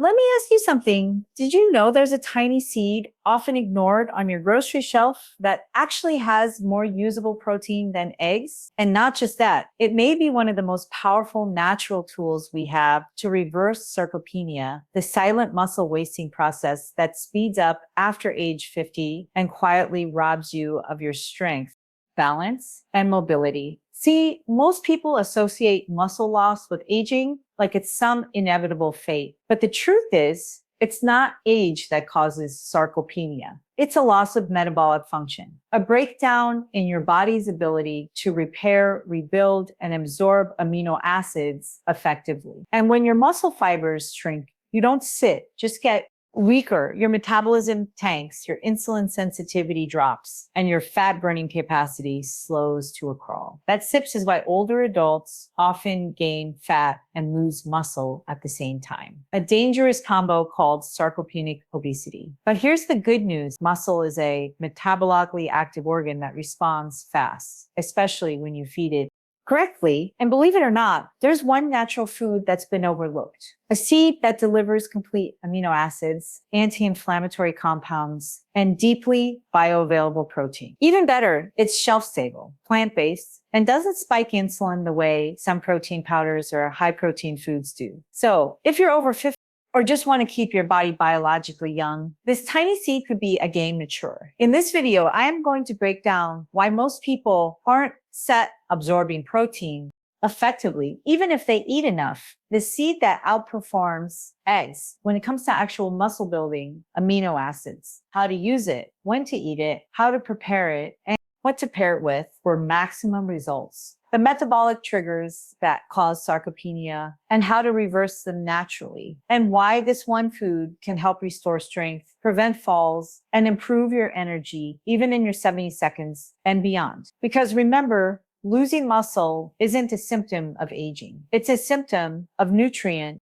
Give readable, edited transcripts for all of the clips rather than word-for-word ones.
Let me ask you something. Did you know there's a tiny seed often ignored on your grocery shelf that actually has more usable protein than eggs? And not just that, it may be one of the most powerful natural tools we have to reverse sarcopenia, the silent muscle wasting process that speeds up after age 50 and quietly robs you of your strength, balance, and mobility. See, most people associate muscle loss with aging like it's some inevitable fate. But the truth is, it's not age that causes sarcopenia. It's a loss of metabolic function, a breakdown in your body's ability to repair, rebuild, and absorb amino acids effectively. And when your muscle fibers shrink, you don't sit, just get weaker, your metabolism tanks, your insulin sensitivity drops, and your fat burning capacity slows to a crawl. That SIPS is why older adults often gain fat and lose muscle at the same time. A dangerous combo called sarcopenic obesity. But here's the good news. Muscle is a metabolically active organ that responds fast, especially when you feed it correctly. And believe it or not, there's one natural food that's been overlooked. A seed that delivers complete amino acids, anti-inflammatory compounds, and deeply bioavailable protein. Even better, it's shelf-stable, plant-based, and doesn't spike insulin the way some protein powders or high-protein foods do. So if you're over 50, or just want to keep your body biologically young, this tiny seed could be a game mature. In this video, I am going to break down why most people aren't set absorbing protein effectively, even if they eat enough. The seed that outperforms eggs when it comes to actual muscle building amino acids, how to use it, when to eat it, how to prepare it, and what to pair it with for maximum results. The metabolic triggers that cause sarcopenia and how to reverse them naturally, and why this one food can help restore strength, prevent falls, and improve your energy even in your 70 seconds and beyond. Because remember, losing muscle isn't a symptom of aging. It's a symptom of nutrient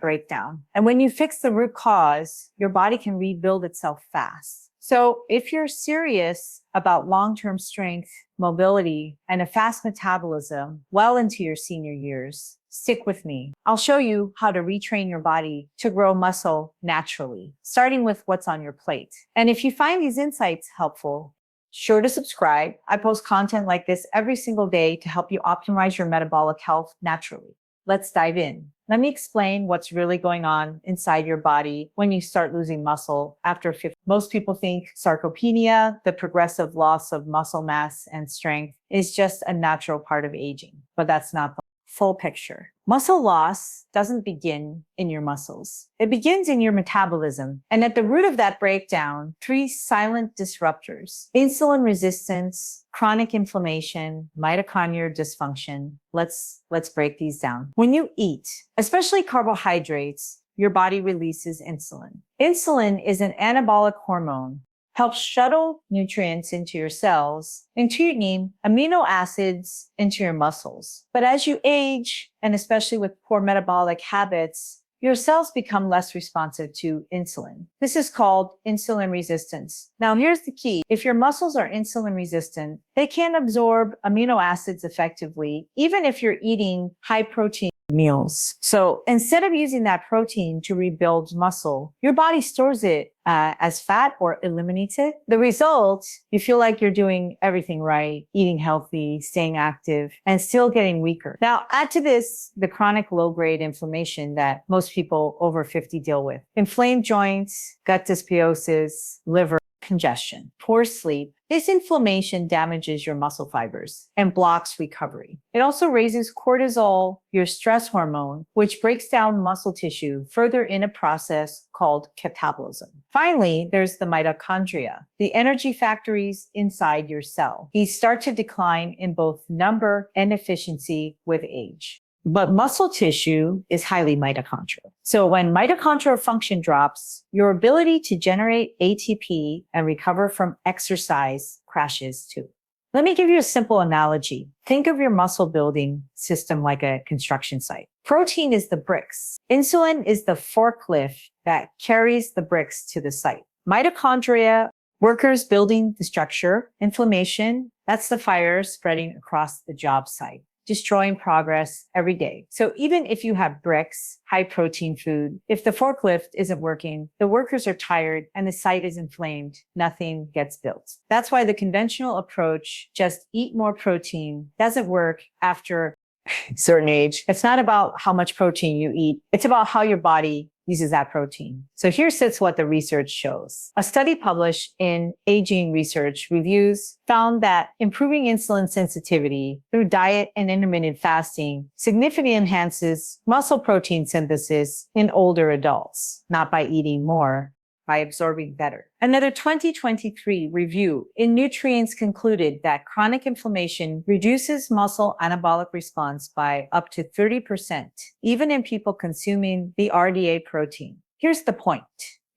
breakdown. And when you fix the root cause, your body can rebuild itself fast. So if you're serious about long-term strength, mobility, and a fast metabolism well into your senior years, stick with me. I'll show you how to retrain your body to grow muscle naturally, starting with what's on your plate. And if you find these insights helpful, sure to subscribe. I post content like this every single day to help you optimize your metabolic health naturally. Let's dive in. Let me explain what's really going on inside your body when you start losing muscle after 50. Most people think sarcopenia, the progressive loss of muscle mass and strength, is just a natural part of aging, but that's not the full picture. Muscle loss doesn't begin in your muscles. It begins in your metabolism. And at the root of that breakdown, 3 silent disruptors: insulin resistance, chronic inflammation, mitochondrial dysfunction. Let's break these down. When you eat, especially carbohydrates, your body releases insulin. Insulin is an anabolic hormone, helps shuttle nutrients into your cells, including amino acids into your muscles. But as you age, and especially with poor metabolic habits, your cells become less responsive to insulin. This is called insulin resistance. Now, here's the key. If your muscles are insulin resistant, they can't absorb amino acids effectively, even if you're eating high protein meals. So instead of using that protein to rebuild muscle, your body stores it as fat or eliminates it. The result, you feel like you're doing everything right, eating healthy, staying active, and still getting weaker. Now, add to this the chronic low-grade inflammation that most people over 50 deal with. Inflamed joints, gut dysbiosis, liver congestion, poor sleep. This inflammation damages your muscle fibers and blocks recovery. It also raises cortisol, your stress hormone, which breaks down muscle tissue further in a process called catabolism. Finally, there's the mitochondria, the energy factories inside your cell. These start to decline in both number and efficiency with age. But muscle tissue is highly mitochondrial. So when mitochondrial function drops, your ability to generate ATP and recover from exercise crashes too. Let me give you a simple analogy. Think of your muscle building system like a construction site. Protein is the bricks. Insulin is the forklift that carries the bricks to the site. Mitochondria, workers building the structure. Inflammation, that's the fire spreading across the job site. destroying progress every day. So even if you have bricks, high protein food, if the forklift isn't working, the workers are tired, and the site is inflamed, nothing gets built. That's why the conventional approach, just eat more protein, doesn't work after a certain age. It's not about how much protein you eat. It's about how your body uses that protein. So here sits what the research shows. A study published in Aging Research Reviews found that improving insulin sensitivity through diet and intermittent fasting significantly enhances muscle protein synthesis in older adults, not by eating more, by absorbing better. Another 2023 review in Nutrients concluded that chronic inflammation reduces muscle anabolic response by up to 30%, even in people consuming the RDA protein. Here's the point.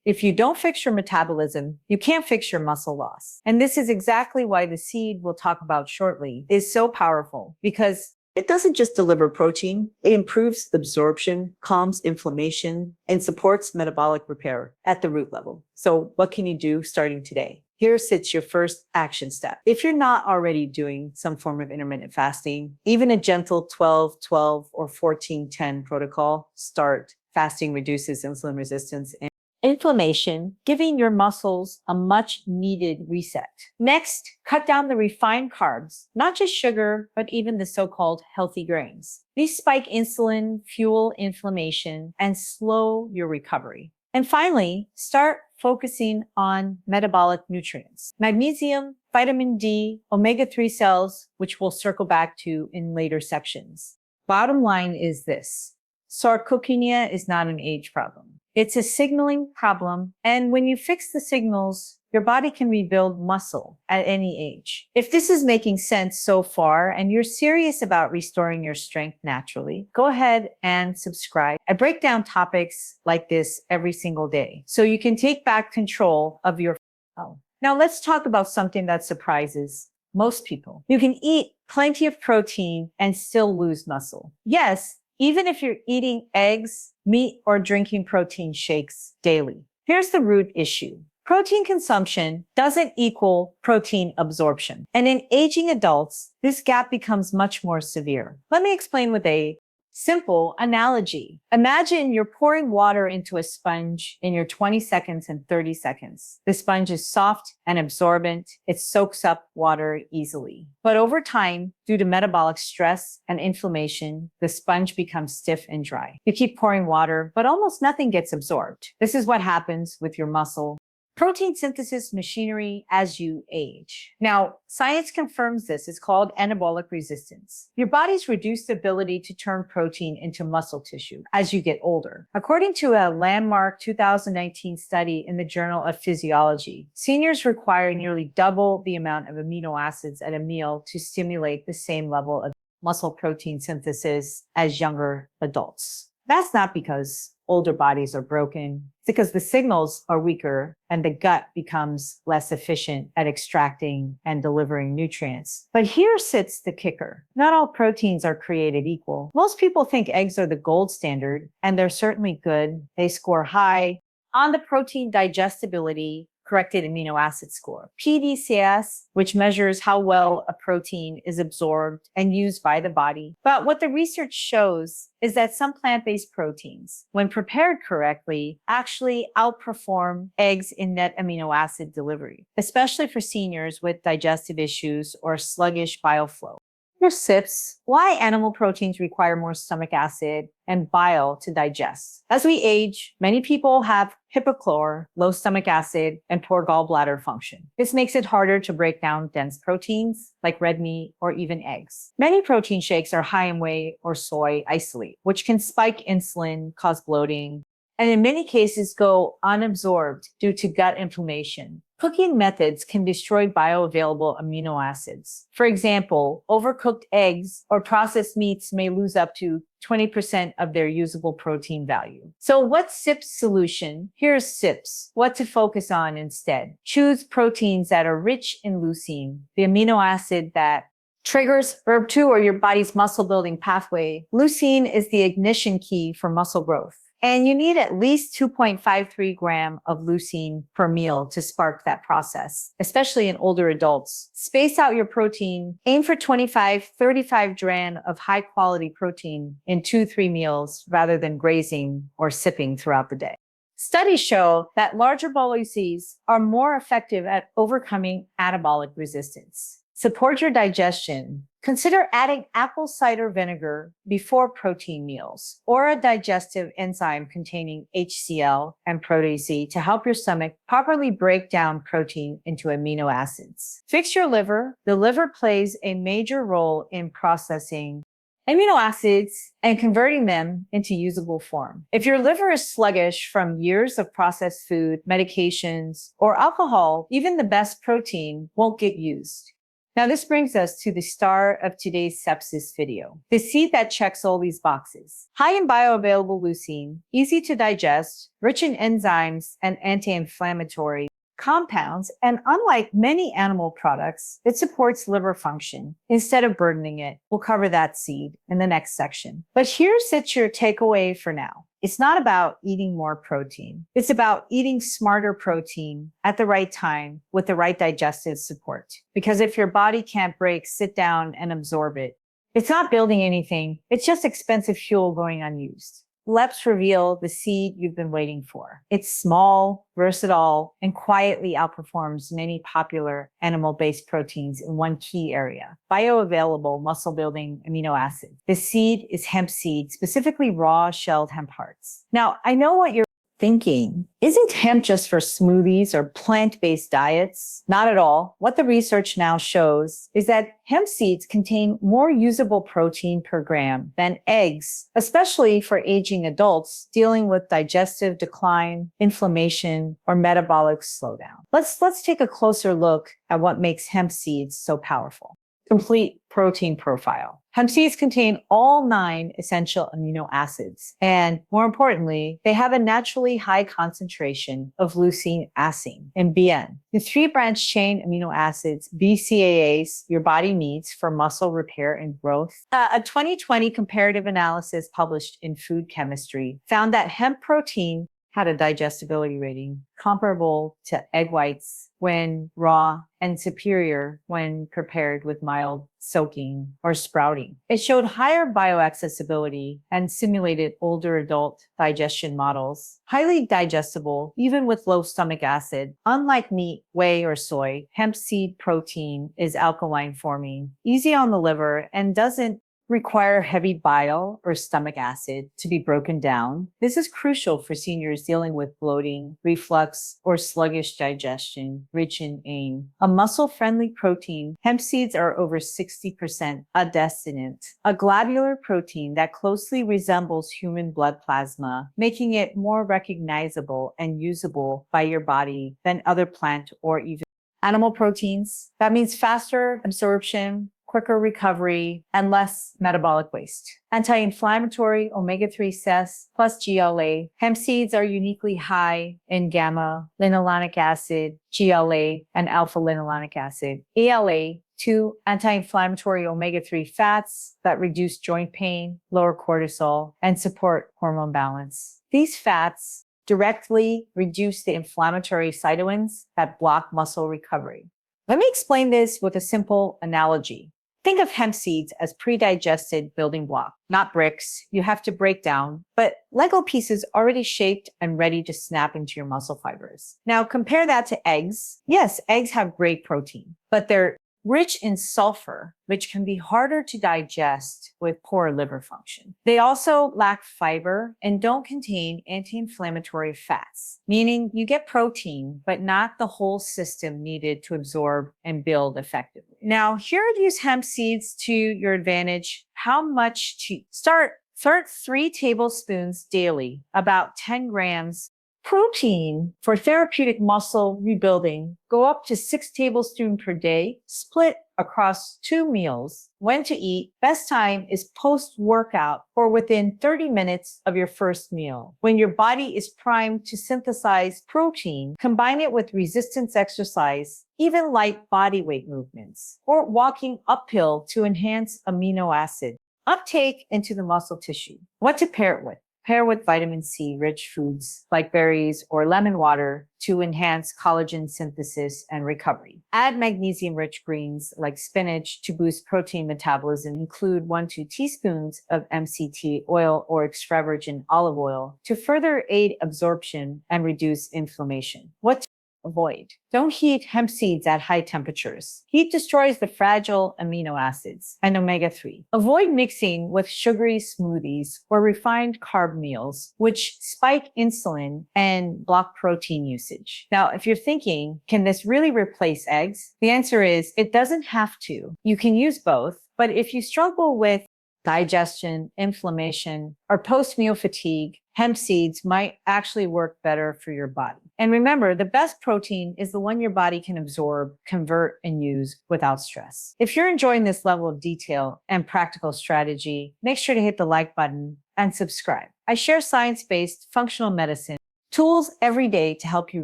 If you don't fix your metabolism, you can't fix your muscle loss. And this is exactly why the seed we'll talk about shortly is so powerful, because it doesn't just deliver protein, it improves absorption, calms inflammation, and supports metabolic repair at the root level. So what can you do starting today? Here sits your first action step. If you're not already doing some form of intermittent fasting, even a gentle 12-12 or 14-10 protocol, start. Fasting reduces insulin resistance and inflammation, giving your muscles a much needed reset. Next, cut down the refined carbs, not just sugar, but even the so-called healthy grains. These spike insulin, fuel inflammation, and slow your recovery. And finally, start focusing on metabolic nutrients. Magnesium, vitamin D, omega-3 cells, which we'll circle back to in later sections. Bottom line is this. Sarcopenia is not an age problem. It's a signaling problem, and when you fix the signals, your body can rebuild muscle at any age. If this is making sense so far and you're serious about restoring your strength naturally, go ahead and subscribe. I break down topics like this every single day so you can take back control of your health. Now let's talk about something that surprises most people. You can eat plenty of protein and still lose muscle. Yes, even if you're eating eggs, meat, or drinking protein shakes daily. Here's the root issue. Protein consumption doesn't equal protein absorption. And in aging adults, this gap becomes much more severe. Let me explain with a simple analogy. Imagine you're pouring water into a sponge in your 20 seconds and 30 seconds. The sponge is soft and absorbent. It soaks up water easily. But over time, due to metabolic stress and inflammation, the sponge becomes stiff and dry. You keep pouring water, but almost nothing gets absorbed. This is what happens with your muscle protein synthesis machinery as you age. Now, science confirms this. It's called anabolic resistance. Your body's reduced ability to turn protein into muscle tissue as you get older. According to a landmark 2019 study in the Journal of Physiology, seniors require nearly double the amount of amino acids at a meal to stimulate the same level of muscle protein synthesis as younger adults. That's not because older bodies are broken. It's because the signals are weaker and the gut becomes less efficient at extracting and delivering nutrients. But here sits the kicker. Not all proteins are created equal. Most people think eggs are the gold standard, and they're certainly good. They score high on the protein digestibility corrected amino acid score, PDCS, which measures how well a protein is absorbed and used by the body. But what the research shows is that some plant-based proteins, when prepared correctly, actually outperform eggs in net amino acid delivery, especially for seniors with digestive issues or sluggish bile flow. Here sits why animal proteins require more stomach acid and bile to digest. As we age, many people have hypochlor, low stomach acid, and poor gallbladder function. This makes it harder to break down dense proteins like red meat or even eggs. Many protein shakes are high in whey or soy isolate, which can spike insulin, cause bloating, and in many cases go unabsorbed due to gut inflammation. Cooking methods can destroy bioavailable amino acids. For example, overcooked eggs or processed meats may lose up to 20% of their usable protein value. So what's SIP's solution? Here's SIP's. What to focus on instead. Choose proteins that are rich in leucine, the amino acid that triggers VERB2 or your body's muscle building pathway. Leucine is the ignition key for muscle growth. And you need at least 2.53 gram of leucine per meal to spark that process, especially in older adults. Space out your protein. Aim for 25-35 dran of high quality protein in 2-3 meals rather than grazing or sipping throughout the day. Studies show that larger boluses are more effective at overcoming anabolic resistance. Support your digestion. Consider adding apple cider vinegar before protein meals or a digestive enzyme containing HCl and protease C to help your stomach properly break down protein into amino acids. Fix your liver. The liver plays a major role in processing amino acids and converting them into usable form. If your liver is sluggish from years of processed food, medications, or alcohol, even the best protein won't get used. Now, this brings us to the star of today's sepsis video, the seed that checks all these boxes. High in bioavailable leucine, easy to digest, rich in enzymes and anti-inflammatory compounds, and unlike many animal products, it supports liver function instead of burdening it. We'll cover that seed in the next section. But here sits your takeaway for now. It's not about eating more protein. It's about eating smarter protein at the right time with the right digestive support. Because if your body can't break, sit down and absorb it, it's not building anything. It's just expensive fuel going unused. Let's reveal the seed you've been waiting for. It's small, versatile, and quietly outperforms many popular animal-based proteins in one key area: bioavailable muscle-building amino acids. The seed is hemp seed, specifically raw shelled hemp hearts. Now, I know what you're thinking. Isn't hemp just for smoothies or plant-based diets? Not at all. What the research now shows is that hemp seeds contain more usable protein per gram than eggs, especially for aging adults dealing with digestive decline, inflammation, or metabolic slowdown. Let's take a closer look at what makes hemp seeds so powerful. Complete protein profile. Hemp seeds contain all 9 essential amino acids, and more importantly, they have a naturally high concentration of leucine acid and BN, the 3-branch chain amino acids BCAAs your body needs for muscle repair and growth. A 2020 comparative analysis published in Food Chemistry found that hemp protein had a digestibility rating comparable to egg whites when raw and superior when prepared with mild soaking or sprouting. It showed higher bioaccessibility and simulated older adult digestion models. Highly digestible, even with low stomach acid. Unlike meat, whey, or soy, hemp seed protein is alkaline forming, easy on the liver, and doesn't require heavy bile or stomach acid to be broken down. This is crucial for seniors dealing with bloating, reflux, or sluggish digestion, rich in AIM. A muscle-friendly protein, hemp seeds are over 60% adestinate, a globular protein that closely resembles human blood plasma, making it more recognizable and usable by your body than other plant or even animal proteins. That means faster absorption, quicker recovery, and less metabolic waste. Anti-inflammatory omega-3 CES plus GLA. Hemp seeds are uniquely high in gamma linolenic acid, GLA, and alpha linolenic acid. ALA, 2 anti-inflammatory omega-3 fats that reduce joint pain, lower cortisol, and support hormone balance. These fats directly reduce the inflammatory cytokines that block muscle recovery. Let me explain this with a simple analogy. Think of hemp seeds as pre-digested building block, not bricks you have to break down, but Lego pieces already shaped and ready to snap into your muscle fibers. Now compare that to eggs. Yes, eggs have great protein, but they're rich in sulfur, which can be harder to digest with poor liver function. They also lack fiber and don't contain anti-inflammatory fats, meaning you get protein, but not the whole system needed to absorb and build effectively. Now, here are these hemp seeds to your advantage. How much to start? Start 3 tablespoons daily, about 10 grams. Protein for therapeutic muscle rebuilding, go up to 6 tablespoons per day, split across 2 meals. When to eat, best time is post-workout or within 30 minutes of your first meal. When your body is primed to synthesize protein, combine it with resistance exercise, even light body weight movements, or walking uphill to enhance amino acid uptake into the muscle tissue. What to pair it with? Pair with vitamin C rich foods like berries or lemon water to enhance collagen synthesis and recovery. Add magnesium rich greens like spinach to boost protein metabolism. Include 1 to 2 teaspoons of MCT oil or extra virgin olive oil to further aid absorption and reduce inflammation. What to avoid? Don't heat hemp seeds at high temperatures. Heat destroys the fragile amino acids and omega-3. Avoid mixing with sugary smoothies or refined carb meals, which spike insulin and block protein usage. Now, if you're thinking, can this really replace eggs? The answer is it doesn't have to. You can use both, but if you struggle with digestion, inflammation, or post-meal fatigue, hemp seeds might actually work better for your body. And remember, the best protein is the one your body can absorb, convert, and use without stress. If you're enjoying this level of detail and practical strategy, make sure to hit the like button and subscribe. I share science-based functional medicine tools every day to help you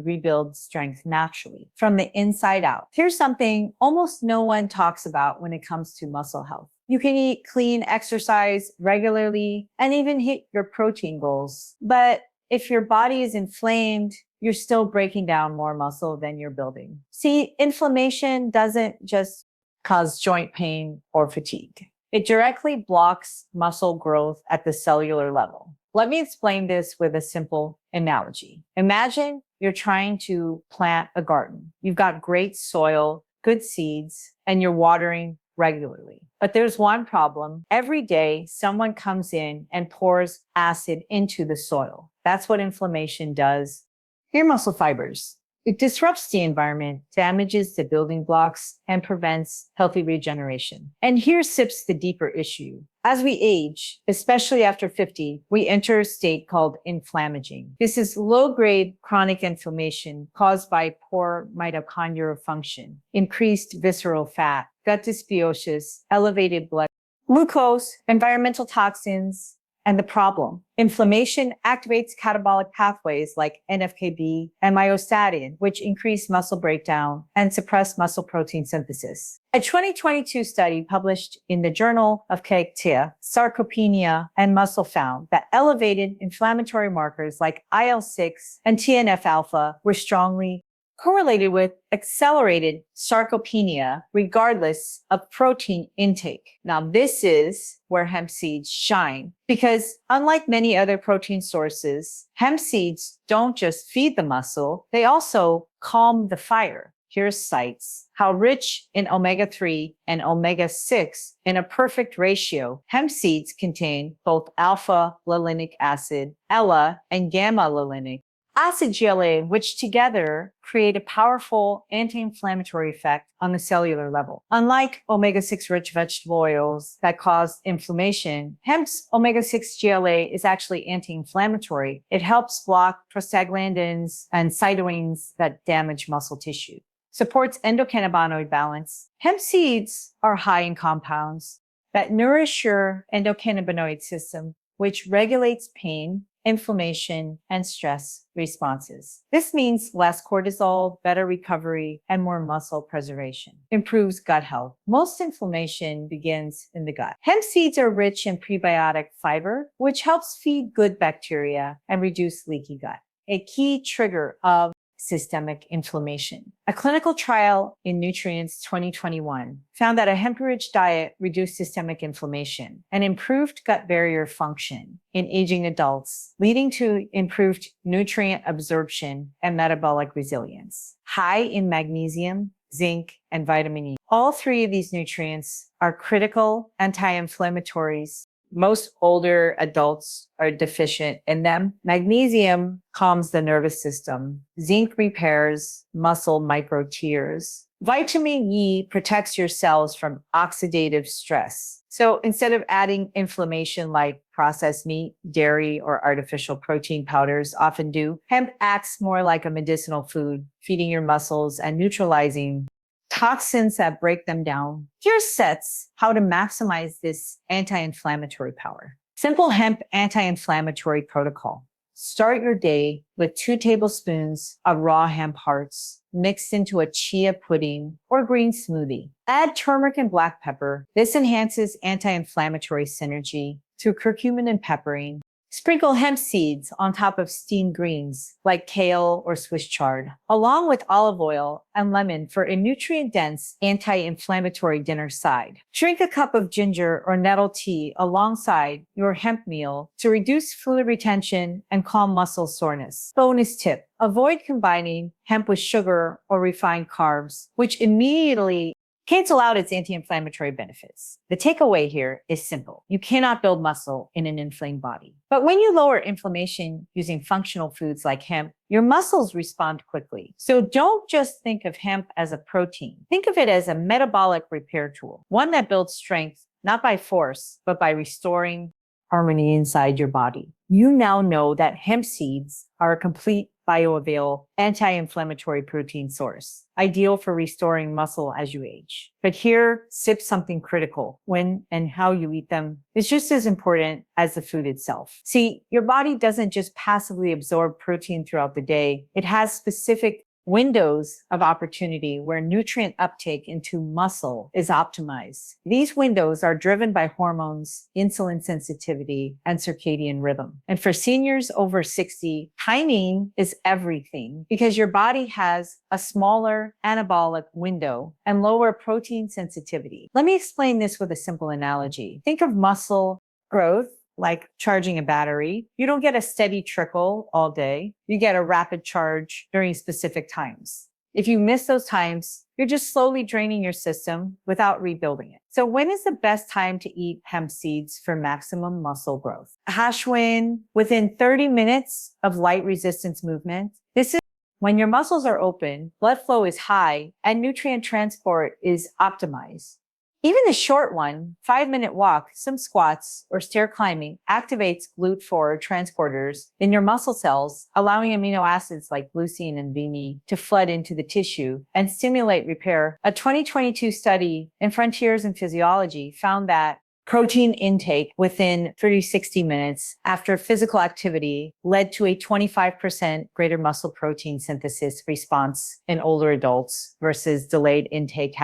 rebuild strength naturally from the inside out. Here's something almost no one talks about when it comes to muscle health. You can eat clean, exercise regularly, and even hit your protein goals. But if your body is inflamed, you're still breaking down more muscle than you're building. See, inflammation doesn't just cause joint pain or fatigue. It directly blocks muscle growth at the cellular level. Let me explain this with a simple analogy. Imagine you're trying to plant a garden. You've got great soil, good seeds, and you're watering regularly. But there's one problem. Every day, someone comes in and pours acid into the soil. That's what inflammation does. Your muscle fibers. It disrupts the environment, damages the building blocks, and prevents healthy regeneration. And here sits the deeper issue. As we age, especially after 50, we enter a state called inflammaging. This is low-grade chronic inflammation caused by poor mitochondrial function, increased visceral fat, gut dysbiosis, elevated blood glucose, environmental toxins, and the problem. Inflammation activates catabolic pathways like NFKB and myostatin, which increase muscle breakdown and suppress muscle protein synthesis. A 2022 study published in the Journal of Caregivers, Sarcopenia, and Muscle found that elevated inflammatory markers like IL-6 and TNF-alpha were strongly correlated with accelerated sarcopenia regardless of protein intake. Now, this is where hemp seeds shine because unlike many other protein sources, hemp seeds don't just feed the muscle, they also calm the fire. Here's cites. How rich in omega-3 and omega-6 in a perfect ratio, hemp seeds contain both alpha-linolenic acid, ELA, and gamma-linolenic acid GLA, which together create a powerful anti-inflammatory effect on the cellular level. Unlike omega-6 rich vegetable oils that cause inflammation, hemp's omega-6 GLA is actually anti-inflammatory. It helps block prostaglandins and cytokines that damage muscle tissue. Supports endocannabinoid balance. Hemp seeds are high in compounds that nourish your endocannabinoid system, which regulates pain, inflammation, and stress responses. This means less cortisol, better recovery, and more muscle preservation. Improves gut health. Most inflammation begins in the gut. Hemp seeds are rich in prebiotic fiber, which helps feed good bacteria and reduce leaky gut, a key trigger of systemic inflammation. A clinical trial in Nutrients 2021 found that a hemp-rich diet reduced systemic inflammation and improved gut barrier function in aging adults, leading to improved nutrient absorption and metabolic resilience. High in magnesium, zinc, and vitamin E. All three of these nutrients are critical anti-inflammatories. Most older adults are deficient in them. Magnesium calms the nervous system. Zinc repairs muscle microtears. Vitamin E protects your cells from oxidative stress. So instead of adding inflammation like processed meat, dairy, or artificial protein powders often do, hemp acts more like a medicinal food, feeding your muscles and neutralizing toxins that break them down. Here sets how to maximize this anti-inflammatory power. Simple hemp anti-inflammatory protocol. Start your day with 2 tablespoons of raw hemp hearts mixed into a chia pudding or green smoothie. Add turmeric and black pepper. This enhances anti-inflammatory synergy through curcumin and pepperine. Sprinkle hemp seeds on top of steamed greens like kale or Swiss chard, along with olive oil and lemon for a nutrient-dense, anti-inflammatory dinner side. Drink a cup of ginger or nettle tea alongside your hemp meal to reduce fluid retention and calm muscle soreness. Bonus tip: avoid combining hemp with sugar or refined carbs, which immediately cancel out its anti-inflammatory benefits. The takeaway here is simple. You cannot build muscle in an inflamed body. But when you lower inflammation using functional foods like hemp, your muscles respond quickly. So don't just think of hemp as a protein. Think of it as a metabolic repair tool, one that builds strength, not by force, but by restoring harmony inside your body. You now know that hemp seeds are a complete bioavailable anti-inflammatory protein source, ideal for restoring muscle as you age. But here sits something critical. When and how you eat them is just as important as the food itself. See, your body doesn't just passively absorb protein throughout the day. It has specific windows of opportunity where nutrient uptake into muscle is optimized. These windows are driven by hormones, insulin sensitivity, and circadian rhythm. And for seniors over 60, timing is everything because your body has a smaller anabolic window and lower protein sensitivity. Let me explain this with a simple analogy. Think of muscle growth like charging a battery. You don't get a steady trickle all day. You get a rapid charge during specific times. If you miss those times, you're just slowly draining your system without rebuilding it. So when is the best time to eat hemp seeds for maximum muscle growth? Ashwin, within 30 minutes of light resistance movement. This is when your muscles are open, blood flow is high, and nutrient transport is optimized. Even a short one, 5-minute walk, some squats, or stair climbing activates GLUT4 transporters in your muscle cells, allowing amino acids like leucine and VME to flood into the tissue and stimulate repair. A 2022 study in Frontiers in Physiology found that protein intake within 30-60 minutes after physical activity led to a 25% greater muscle protein synthesis response in older adults versus delayed intake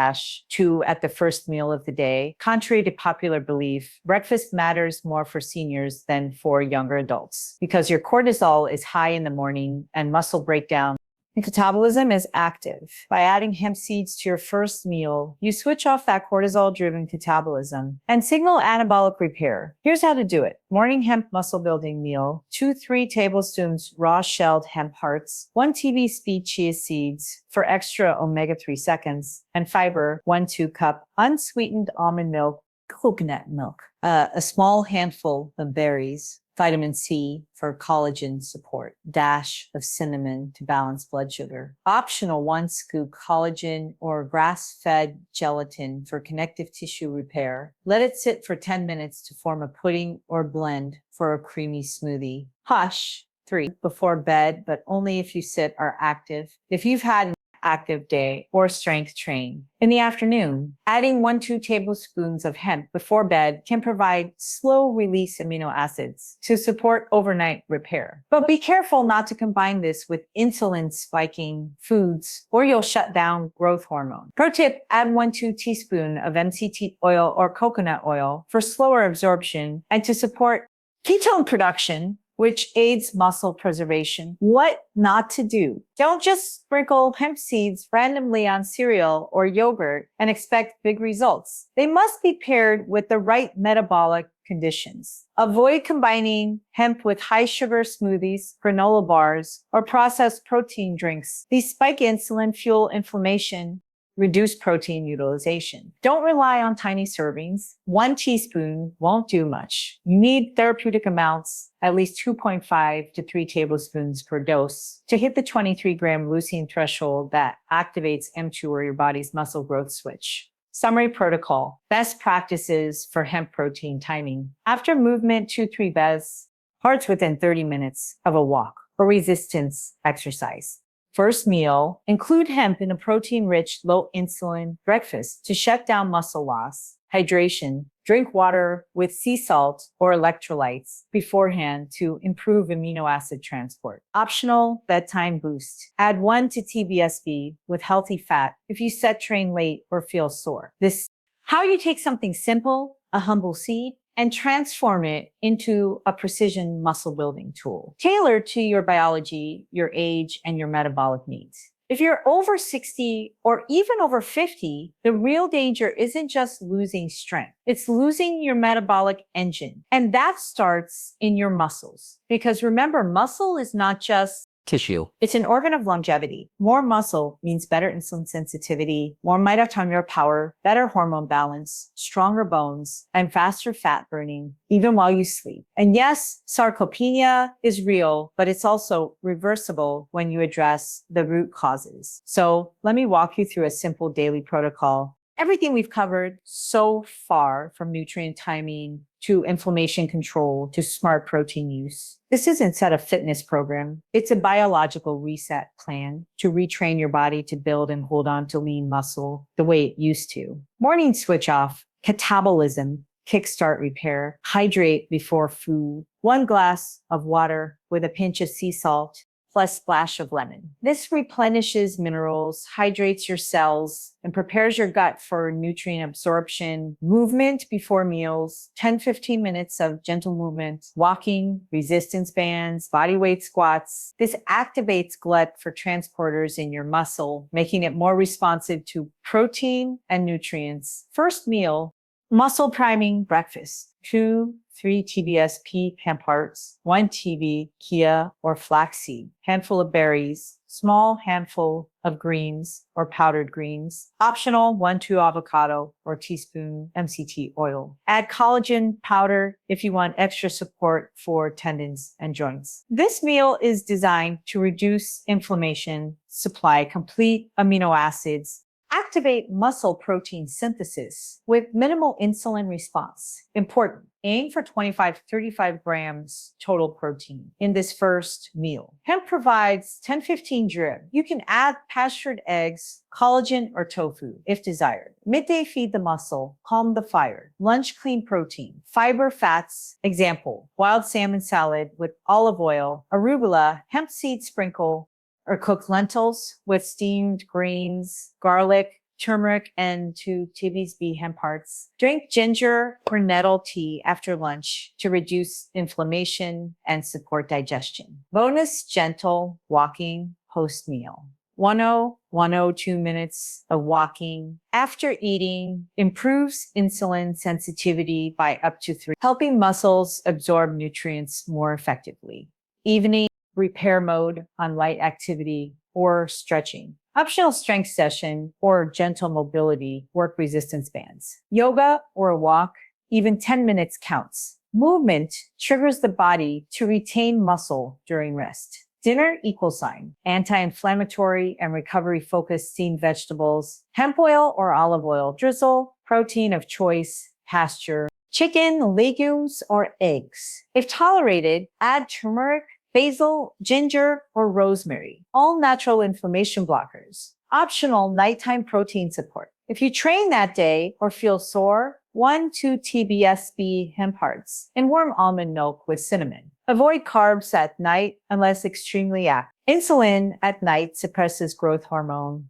(2 at the first meal of the day. Contrary to popular belief, breakfast matters more for seniors than for younger adults because your cortisol is high in the morning and muscle breakdown and catabolism is active. By adding hemp seeds to your first meal, you switch off that cortisol-driven catabolism and signal anabolic repair. Here's how to do it. Morning hemp muscle-building meal, 2-3 tablespoons raw shelled hemp hearts, 1 teaspoon chia seeds for extra omega-3 seconds, and fiber, 1-2 cup unsweetened almond milk, coconut milk, a small handful of berries, vitamin C for collagen support, dash of cinnamon to balance blood sugar. Optional 1 scoop collagen or grass-fed gelatin for connective tissue repair. Let it sit for 10 minutes to form a pudding or blend for a creamy smoothie. Hush, 3, before bed, but only if you sit are active. If you've had an active day or strength train. In the afternoon, adding 1-2 tablespoons of hemp before bed can provide slow release amino acids to support overnight repair. But be careful not to combine this with insulin spiking foods or you'll shut down growth hormone. Pro tip, add 1-2 teaspoon of MCT oil or coconut oil for slower absorption and to support ketone production, which aids muscle preservation. What not to do. Don't just sprinkle hemp seeds randomly on cereal or yogurt and expect big results. They must be paired with the right metabolic conditions. Avoid combining hemp with high sugar smoothies, granola bars, or processed protein drinks. These spike insulin, fuel inflammation, reduce protein utilization. Don't rely on tiny servings. 1 teaspoon won't do much. You need therapeutic amounts, at least 2.5 to 3 tablespoons per dose, to hit the 23-gram leucine threshold that activates M2 or your body's muscle growth switch. Summary protocol. Best practices for hemp protein timing. After movement, 2-3 beds, hearts within 30 minutes of a walk or resistance exercise. First meal, include hemp in a protein-rich, low-insulin breakfast to shut down muscle loss. Hydration, drink water with sea salt or electrolytes beforehand to improve amino acid transport. Optional bedtime boost. Add 1 to TBSV with healthy fat if you set train late or feel sore. This how you take something simple, a humble seed, and transform it into a precision muscle building tool tailored to your biology, your age, and your metabolic needs. If you're over 60 or even over 50, the real danger isn't just losing strength. It's losing your metabolic engine. And that starts in your muscles. Because remember, muscle is not just tissue. It's an organ of longevity. More muscle means better insulin sensitivity, more mitochondrial power, better hormone balance, stronger bones, and faster fat burning, even while you sleep. And yes, sarcopenia is real, but it's also reversible when you address the root causes. So let me walk you through a simple daily protocol. Everything we've covered so far, from nutrient timing to inflammation control to smart protein use. This isn't a fitness program. It's a biological reset plan to retrain your body to build and hold on to lean muscle the way it used to. Morning switch off, catabolism, kickstart repair, hydrate before food, 1 glass of water with a pinch of sea salt, plus splash of lemon. This replenishes minerals, hydrates your cells, and prepares your gut for nutrient absorption. Movement before meals, 10-15 minutes of gentle movement, walking, resistance bands, body weight squats. This activates glut for transporters in your muscle, making it more responsive to protein and nutrients. First meal, muscle priming breakfast, 2-3 TBSP hemp hearts, 1 TB chia or flaxseed, handful of berries, small handful of greens or powdered greens, optional 1-2 avocado or teaspoon MCT oil. Add collagen powder if you want extra support for tendons and joints. This meal is designed to reduce inflammation, supply complete amino acids, activate muscle protein synthesis with minimal insulin response. Important. Aim for 25-35 grams total protein in this first meal. Hemp provides 10-15 drip. You can add pastured eggs, collagen, or tofu if desired. Midday feed the muscle, calm the fire. Lunch clean protein, fiber fats. Example, wild salmon salad with olive oil, arugula, hemp seed sprinkle, or cooked lentils with steamed greens, garlic, turmeric, and 2 TBSP hemp hearts. Drink ginger or nettle tea after lunch to reduce inflammation and support digestion. Bonus gentle walking post-meal. 102 minutes of walking after eating improves insulin sensitivity by up to 3, helping muscles absorb nutrients more effectively. Evening repair mode on light activity or stretching. Optional strength session or gentle mobility, work resistance bands. Yoga or a walk, even 10 minutes counts. Movement triggers the body to retain muscle during rest. Dinner equal sign, anti-inflammatory and recovery-focused steamed vegetables, hemp oil or olive oil drizzle, protein of choice, pasture, chicken, legumes, or eggs. If tolerated, add turmeric, basil, ginger, or rosemary, all natural inflammation blockers. Optional nighttime protein support. If you train that day or feel sore, 1-2 TBSP hemp hearts and warm almond milk with cinnamon. Avoid carbs at night unless extremely active. Insulin at night suppresses growth hormone.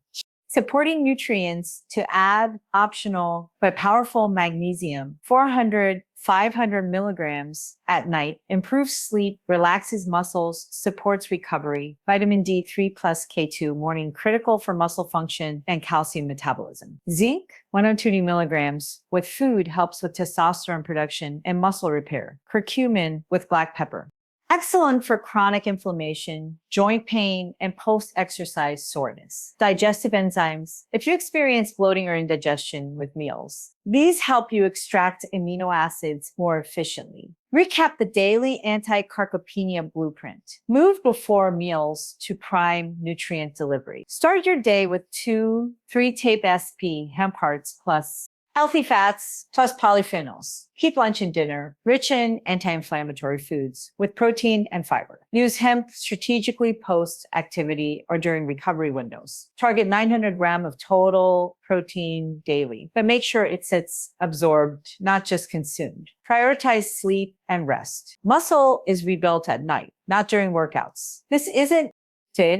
Supporting nutrients to add optional but powerful magnesium, 400-500 milligrams at night, improves sleep, relaxes muscles, supports recovery. Vitamin D3 plus K2 morning, critical for muscle function and calcium metabolism. Zinc, 120 milligrams with food helps with testosterone production and muscle repair. Curcumin with black pepper. Excellent for chronic inflammation, joint pain, and post-exercise soreness. Digestive enzymes. If you experience bloating or indigestion with meals, these help you extract amino acids more efficiently. Recap the daily anti-sarcopenia blueprint. Move before meals to prime nutrient delivery. Start your day with 2-3 TBSP hemp hearts plus healthy fats plus polyphenols. Keep lunch and dinner rich in anti-inflammatory foods with protein and fiber. Use hemp strategically post-activity or during recovery windows. Target 900 grams of total protein daily, but make sure it's absorbed, not just consumed. Prioritize sleep and rest. Muscle is rebuilt at night, not during workouts. This isn't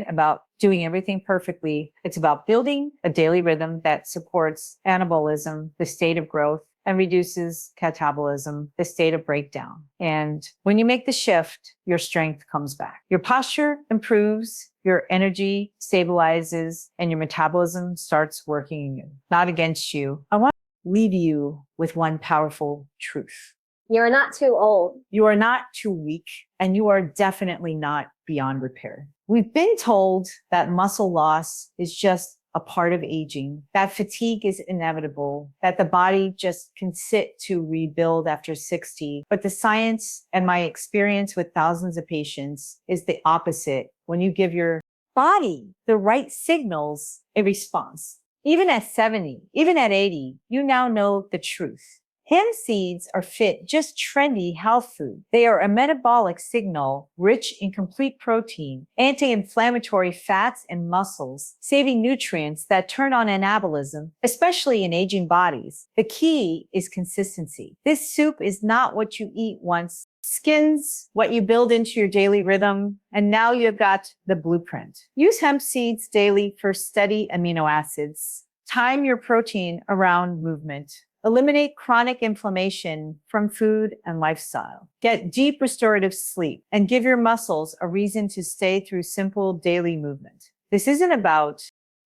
about doing everything perfectly. It's about building a daily rhythm that supports anabolism, the state of growth, and reduces catabolism, the state of breakdown. And when you make the shift, your strength comes back. Your posture improves, your energy stabilizes, and your metabolism starts working not against you. I want to leave you with one powerful truth. You are not too old. You are not too weak, and you are definitely not beyond repair. We've been told that muscle loss is just a part of aging, that fatigue is inevitable, that the body just can sit to rebuild after 60. But the science and my experience with thousands of patients is the opposite. When you give your body the right signals, it responds. Even at 70, even at 80, you now know the truth. Hemp seeds are fit, just trendy health food. They are a metabolic signal rich in complete protein, anti-inflammatory fats and muscles, saving nutrients that turn on anabolism, especially in aging bodies. The key is consistency. This soup is not what you eat once. Skin's what you build into your daily rhythm, and now you've got the blueprint. Use hemp seeds daily for steady amino acids. Time your protein around movement. Eliminate chronic inflammation from food and lifestyle. Get deep restorative sleep and give your muscles a reason to stay through simple daily movement. This isn't about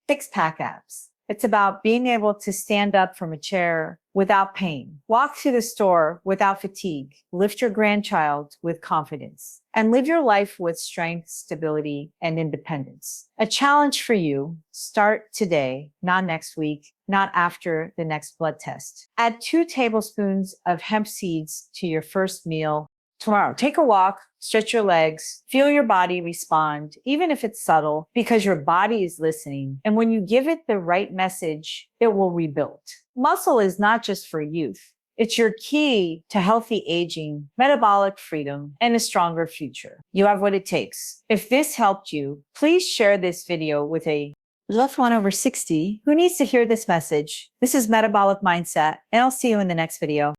six-pack abs. It's about being able to stand up from a chair without pain, walk to the store without fatigue, lift your grandchild with confidence, and live your life with strength, stability, and independence. A challenge for you: start today, not next week, not after the next blood test. Add 2 tablespoons of hemp seeds to your first meal tomorrow. Take a walk, stretch your legs, feel your body respond, even if it's subtle, because your body is listening. And when you give it the right message, it will rebuild. Muscle is not just for youth. It's your key to healthy aging, metabolic freedom, and a stronger future. You have what it takes. If this helped you, please share this video with a loved one over 60 who needs to hear this message. This is Metabolic Mindset, and I'll see you in the next video.